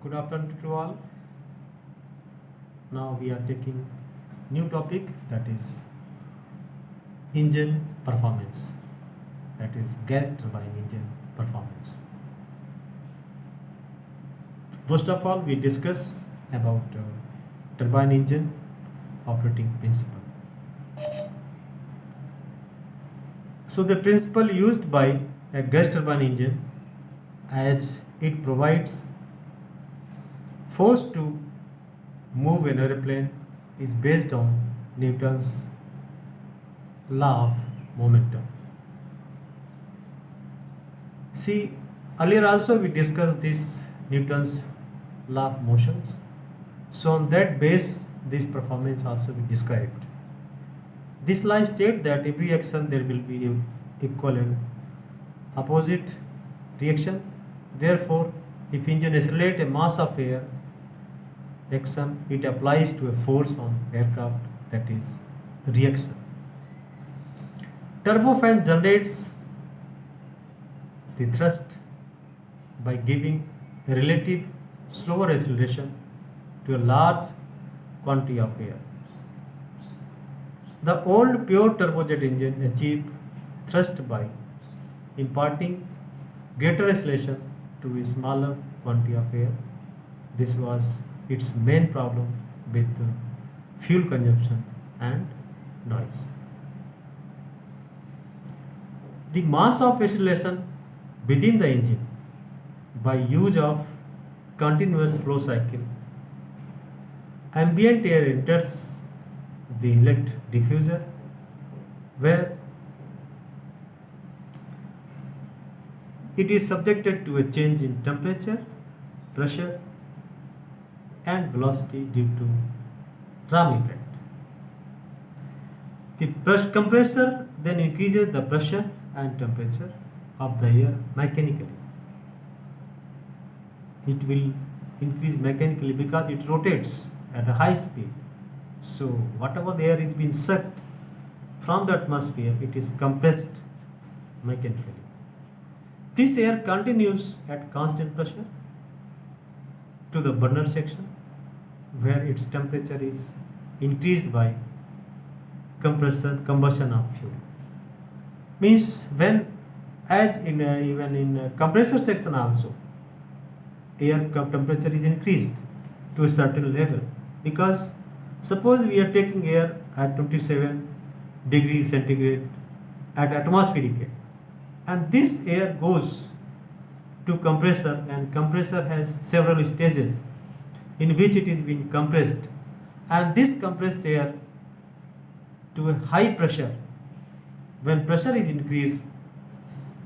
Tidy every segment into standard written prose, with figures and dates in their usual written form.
Good afternoon to all. Now we are taking new topic, that is engine performance, that is gas turbine engine performance. First of all, we discuss about turbine engine operating principle. So the principle used by a gas turbine engine, as it provides force to move an aeroplane, is based on Newton's law of momentum. See, earlier also we discussed this Newton's law of motions. So on that base, this performance also we described. This law states that every action there will be equal and opposite reaction. Therefore, if engine accelerates a mass of air action, it applies to a force on aircraft, that is reaction. Turbofan generates the thrust by giving a relative slower acceleration to a large quantity of air. The old pure turbojet engine achieved thrust by imparting greater acceleration to a smaller quantity of air. This was its main problem with fuel consumption and noise. The mass of acceleration within the engine by use of continuous flow cycle, ambient air enters the inlet diffuser where it is subjected to a change in temperature, pressure and velocity due to ram effect. The compressor then increases the pressure and temperature of the air mechanically. It will increase mechanically because it rotates at a high speed. So whatever the air is being sucked from the atmosphere, it is compressed mechanically. This air continues at constant pressure to the burner section where its temperature is increased by combustion of fuel. Means when, as in even in compressor section also, air temperature is increased to a certain level, because suppose we are taking air at 27 degrees centigrade at atmospheric air, and this air goes to compressor, and compressor has several stages in which it is being compressed, and this compressed air to a high pressure, when pressure is increased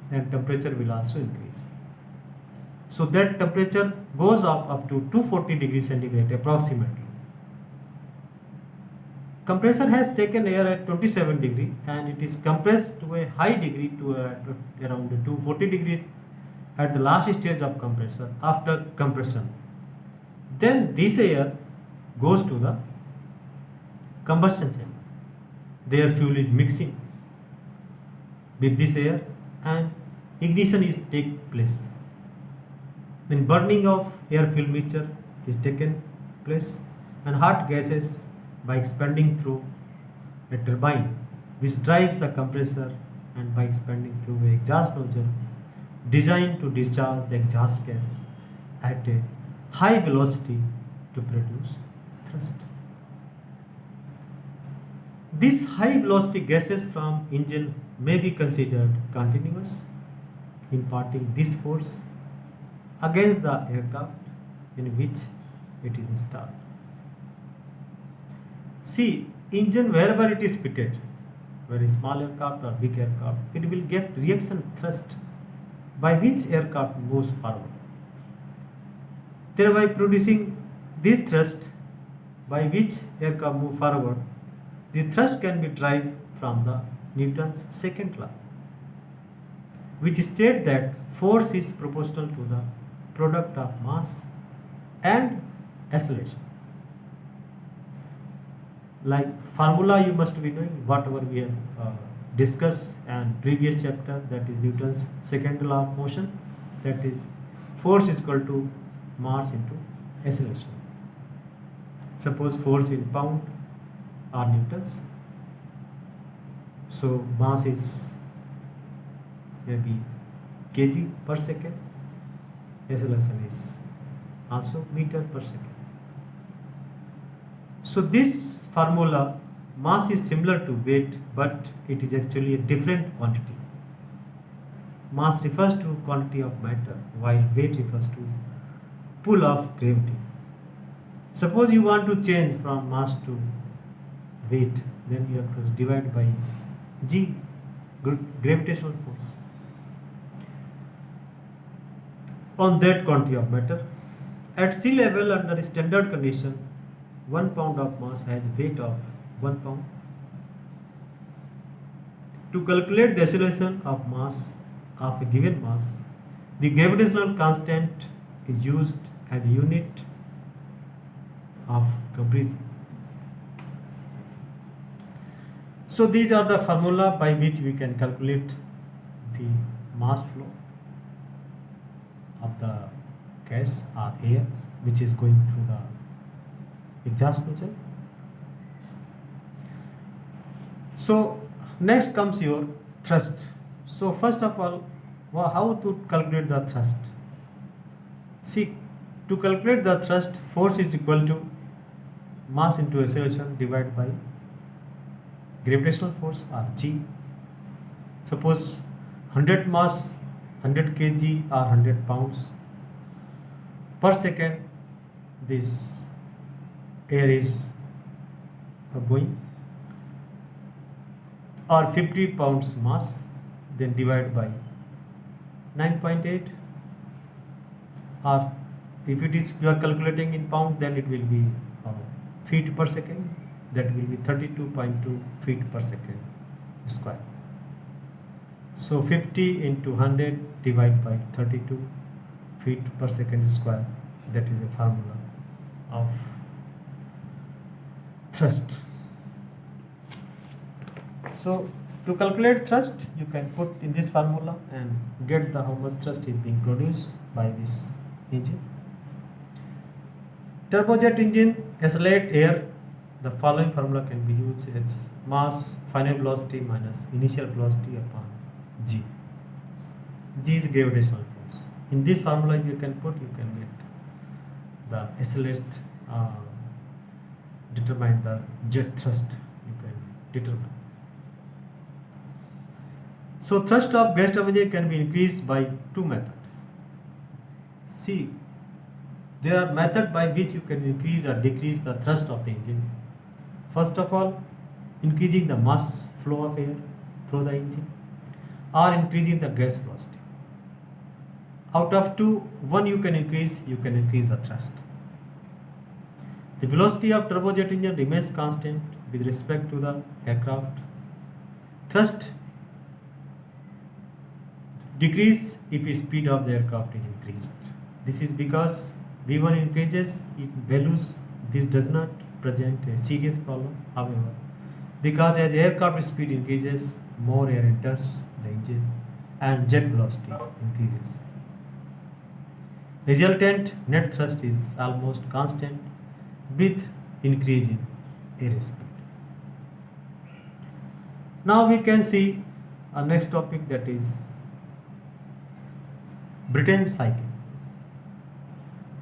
then temperature will also increase. So that temperature goes up to 240 degrees centigrade approximately. Compressor has taken air at 27 degree and it is compressed to a high degree to around 240 degree at the last stage of compressor after compression. Then this air goes to the combustion chamber. Their fuel is mixing with this air and ignition is take place. Then burning of air fuel mixture is taken place, and hot gases by expanding through a turbine which drives the compressor, and by expanding through a exhaust nozzle designed to discharge the exhaust gas at a high velocity to produce thrust. These high velocity gases from engine may be considered continuous, imparting this force against the aircraft in which it is installed. See, engine wherever it is fitted, whether small aircraft or big aircraft, it will get reaction thrust by which aircraft moves forward, thereby producing this thrust by which aircraft move forward. The thrust can be derived from the Newton's second law, which states that force is proportional to the product of mass and acceleration. Like formula you must be knowing, whatever we have discussed and previous chapter, that is Newton's second law of motion, that is force is equal to mass into acceleration. Suppose force in pound or newtons. So mass is maybe kg per second. Acceleration is also meter per second. So this formula, mass is similar to weight, but it is actually a different quantity. Mass refers to quantity of matter, while weight refers to pull of gravity. Suppose you want to change from mass to weight, then you have to divide by g, gravitational force, on that quantity of matter. At sea level, under standard condition, 1 pound of mass has weight of 1 pound. To calculate the acceleration of mass of a given mass, the gravitational constant is used as a unit of compression. So these are the formula by which we can calculate the mass flow of the gas or air which is going through the exhaust nozzle. So next comes your thrust. So first of all, how to calculate the thrust? See, to calculate the thrust, force is equal to mass into acceleration divided by gravitational force or g. Suppose 100 mass, 100 kg or 100 pounds per second, this air is going, or 50 pounds mass, then divide by 9.8, or if it is you are calculating in pounds, then it will be feet per second, that will be 32.2 feet per second square. So 50 into 100 divided by 32 feet per second square, that is a formula of thrust. So to calculate thrust, you can put in this formula and get the how much thrust is being produced by this engine. Turbojet engine accelerate air. The following formula can be used as mass final velocity minus initial velocity upon g. G is gravitational force. In this formula you can get the accelerate, determine the jet thrust, you can determine. So thrust of gas turbine engine can be increased by two methods. See, there are methods by which you can increase or decrease the thrust of the engine. First of all, increasing the mass flow of air through the engine, or increasing the gas velocity. Out of two, one you can increase the thrust. The velocity of turbojet engine remains constant with respect to the aircraft. Thrust decrease if the speed of the aircraft is increased. This is because V1 increases in values. This does not present a serious problem, however, because as aircraft speed increases, more air enters the engine and jet velocity increases. Resultant net thrust is almost constant with increase in air speed. Now we can see our next topic, that is Brayton cycle.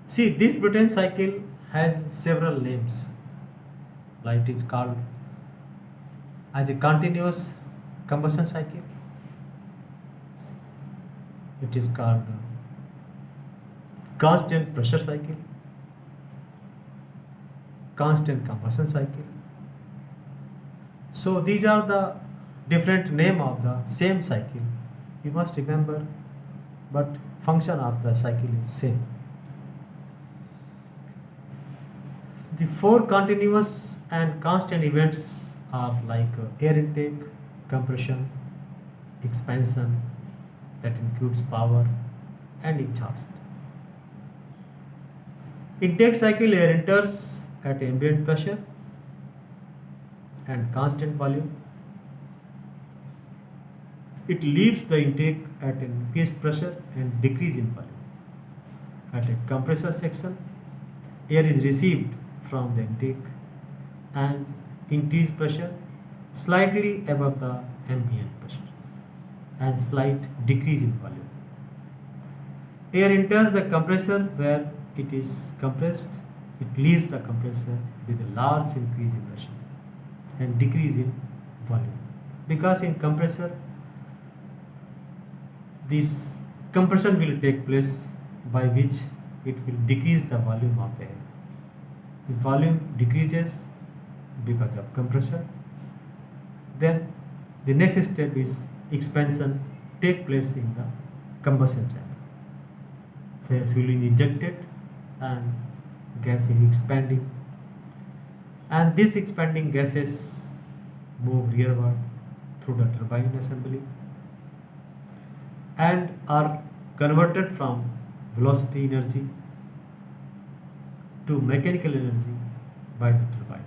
See, this Brayton cycle has several names. Like it is called as a continuous combustion cycle. It is called constant pressure cycle, constant combustion cycle. So these are the different name of the same cycle. You must remember, but function of the cycle is same. The four continuous and constant events are like air intake, compression, expansion, that includes power, and exhaust. Intake cycle, air enters at ambient pressure and constant volume. It leaves the intake at increased pressure and decrease in volume. At a compressor section, air is received from the intake and increased pressure slightly above the ambient pressure and slight decrease in volume. Air enters the compressor where it is compressed. It leaves the compressor with a large increase in pressure and decrease in volume. Because in compressor, this compression will take place by which it will decrease the volume of the air. If volume decreases because of compression, then the next step is expansion take place in the combustion chamber where fuel is injected and gas is expanding, and these expanding gases move rearward through the turbine assembly and are converted from velocity energy to mechanical energy by the turbine.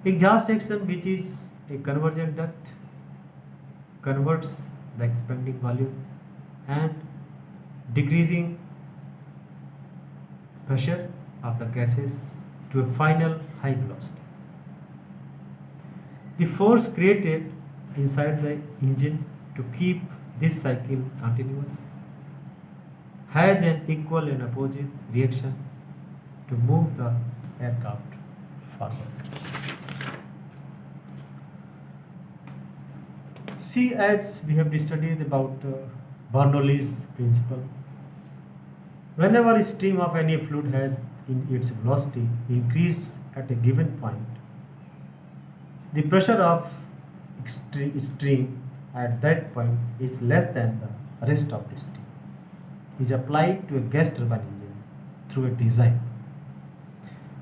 Exhaust section, which is a convergent duct, converts the expanding volume and decreasing pressure of the gases to a final high velocity. The force created inside the engine to keep this cycle continuous has an equal and opposite reaction to move the aircraft forward. See, as we have studied about Bernoulli's principle, whenever a stream of any fluid has in its velocity increase at a given point, the pressure of stream at that point is less than the rest of the stream is applied to a gas turbine engine through a design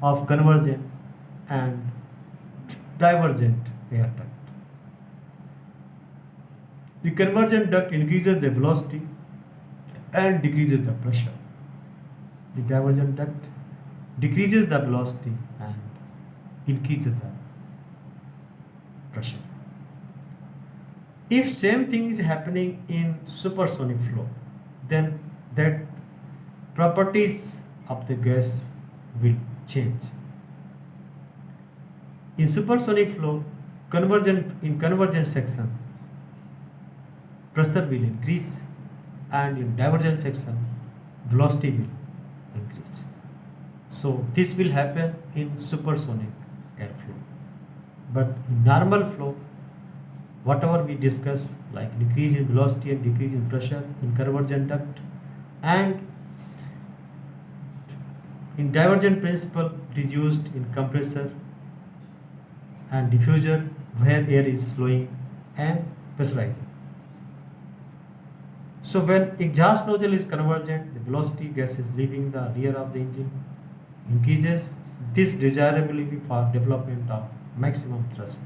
of convergent and divergent air duct. The convergent duct increases the velocity and decreases the pressure. The divergent duct decreases the velocity and increases the pressure. If same thing is happening in supersonic flow, then that properties of the gas will change. In supersonic flow, convergent section, pressure will increase, and in divergent section, velocity will increase. So this will happen in supersonic airflow. But in normal flow, whatever we discuss, like decrease in velocity and decrease in pressure in convergent duct, and in divergent principle, it is used in compressor and diffuser where air is flowing and pressurizing. So when exhaust nozzle is convergent, the velocity gas is leaving the rear of the engine increases. This desirability for development of maximum thrust.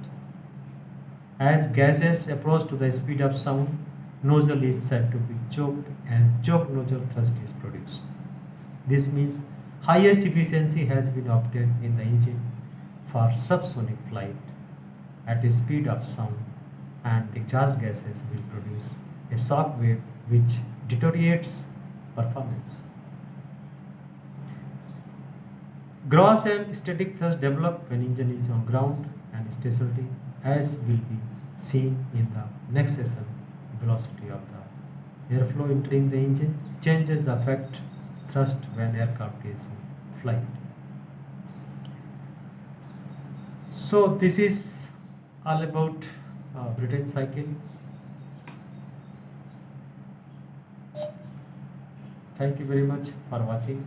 As gases approach to the speed of sound, nozzle is said to be choked and choked nozzle thrust is produced. This means highest efficiency has been obtained in the engine for subsonic flight at a speed of sound, and the exhaust gases will produce a shock wave which deteriorates performance. Gross and static thrust develop when engine is on ground and stationary, as will be seen in the next session. Velocity of the airflow entering the engine changes the effect thrust when aircraft is in flight. So this is all about Brayton cycle. Thank you very much for watching.